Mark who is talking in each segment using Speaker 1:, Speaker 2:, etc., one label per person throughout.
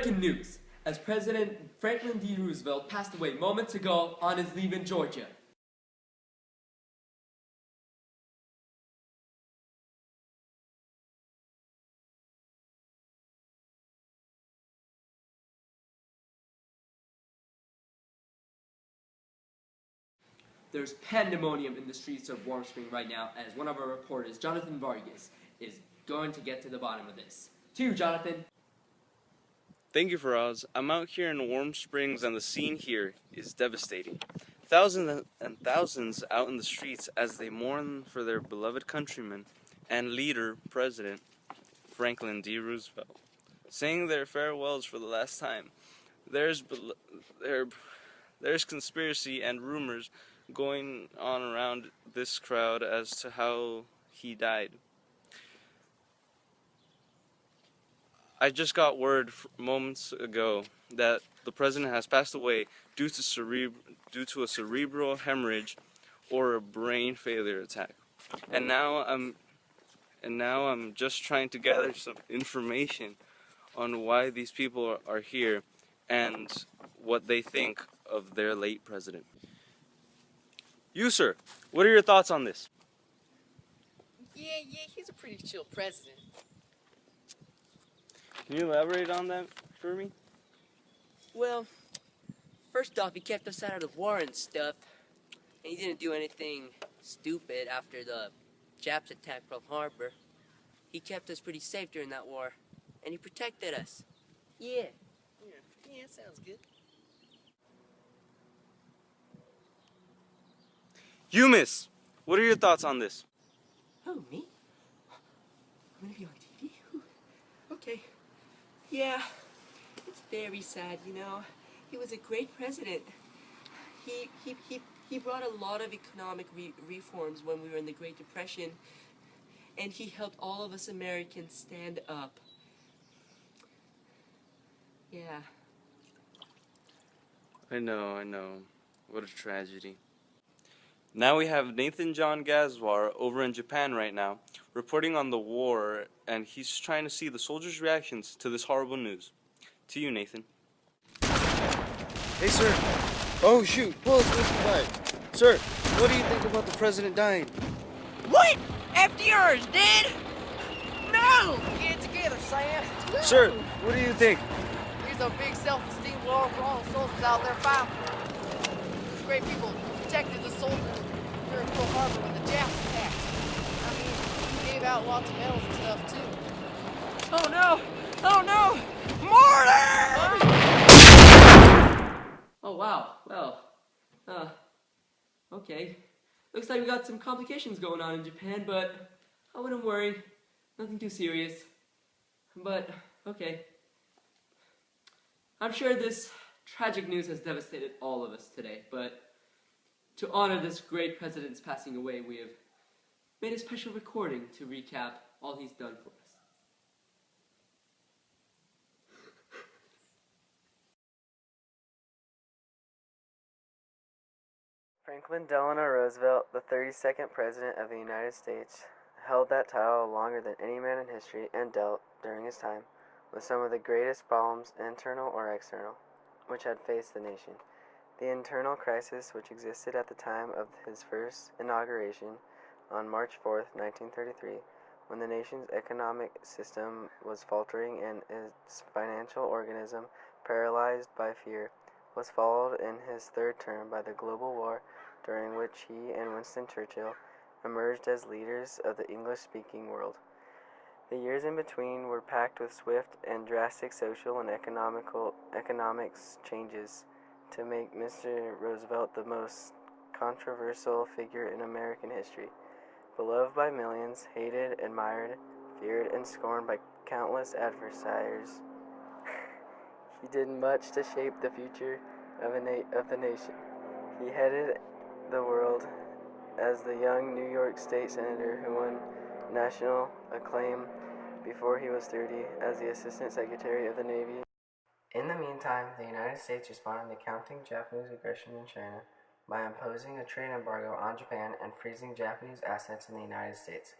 Speaker 1: Breaking news, as President Franklin D. Roosevelt passed away moments ago on his leave in Georgia. There's pandemonium in the streets of Warm Spring right now, as one of our reporters, Jonathan Vargas, is going to get to the bottom of this. To you, Jonathan.
Speaker 2: Thank you, Faraz. I'm out here in Warm Springs, and the scene here is devastating. Thousands and thousands out in the streets as they mourn for their beloved countryman and leader, President Franklin D. Roosevelt, saying their farewells for the last time. There's conspiracy and rumors going on around this crowd as to how he died. I just got word moments ago that the president has passed away due to a cerebral hemorrhage or a brain failure attack. And now I'm just trying to gather some information on why these people are here and what they think of their late president. You, sir, what are your thoughts on this?
Speaker 3: Yeah, he's a pretty chill president.
Speaker 2: Can you elaborate on that for me?
Speaker 3: Well, first off, he kept us out of the war and stuff. And he didn't do anything stupid after the Japs attacked Pearl Harbor. He kept us pretty safe during that war. And he protected us. Yeah, sounds good.
Speaker 2: You, miss, what are your thoughts on this?
Speaker 1: Oh, me? I'm gonna be on TV? Okay. Yeah, it's very sad, you know. He was a great president. He brought a lot of economic reforms when we were in the Great Depression, and he helped all of us Americans stand up. Yeah.
Speaker 2: I know. What a tragedy. Now we have Nathan John Gazwar over in Japan right now, reporting on the war, and he's trying to see the soldiers' reactions to this horrible news. To you, Nathan.
Speaker 4: Hey, sir. Oh, shoot. Bullets whizzing by. Sir, what do you think about the president dying?
Speaker 3: What? FDR is dead? No! Get it together, Sam.
Speaker 4: Sir, what do you think?
Speaker 3: He's a big self-esteem blower for all the soldiers out there fighting. These great people protected the soldiers during Pearl Harbor when the Japs attacked. I mean, he gave out lots of medals and stuff, too.
Speaker 1: Oh no! Oh no! Mortar! Oh wow, well, okay. Looks like we got some complications going on in Japan, but I wouldn't worry. Nothing too serious. But, okay. I'm sure this tragic news has devastated all of us today, but to honor this great president's passing away, we have made a special recording to recap all he's done for us.
Speaker 5: Franklin Delano Roosevelt, the 32nd President of the United States, held that title longer than any man in history and dealt, during his time, with some of the greatest problems, internal or external, which had faced the nation. The internal crisis which existed at the time of his first inauguration on March 4, 1933, when the nation's economic system was faltering and its financial organism paralyzed by fear, was followed in his third term by the global war, during which he and Winston Churchill emerged as leaders of the English-speaking world. The years in between were packed with swift and drastic social and economics changes to make Mr. Roosevelt the most controversial figure in American history. Beloved by millions, hated, admired, feared, and scorned by countless adversaries, he did much to shape the future of the nation. He headed the world as the young New York State Senator who won national acclaim before he was 30 as the Assistant Secretary of the Navy. In the meantime, the United States responded to counting Japanese aggression in China by imposing a trade embargo on Japan and freezing Japanese assets in the United States.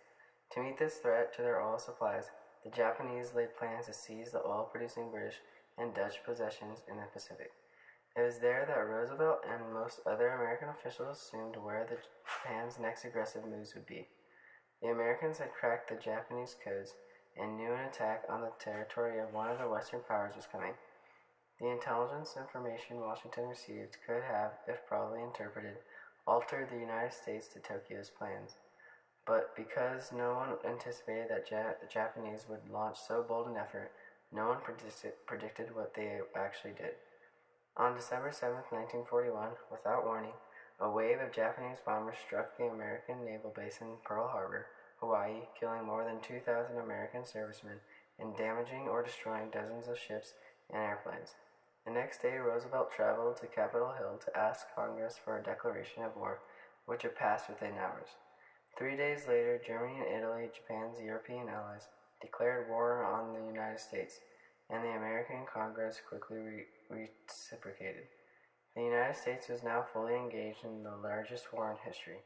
Speaker 5: To meet this threat to their oil supplies, the Japanese laid plans to seize the oil-producing British and Dutch possessions in the Pacific. It was there that Roosevelt and most other American officials assumed where Japan's next aggressive moves would be. The Americans had cracked the Japanese codes and knew an attack on the territory of one of the Western powers was coming. The intelligence information Washington received could have, if probably interpreted, altered the United States to Tokyo's plans. But because no one anticipated that the Japanese would launch so bold an effort, no one predicted what they actually did. On December 7, 1941, without warning, a wave of Japanese bombers struck the American naval base in Pearl Harbor, Hawaii, killing more than 2,000 American servicemen and damaging or destroying dozens of ships and airplanes. The next day, Roosevelt traveled to Capitol Hill to ask Congress for a declaration of war, which had passed within hours. 3 days later, Germany and Italy, Japan's European allies, declared war on the United States, and the American Congress quickly reciprocated. The United States was now fully engaged in the largest war in history.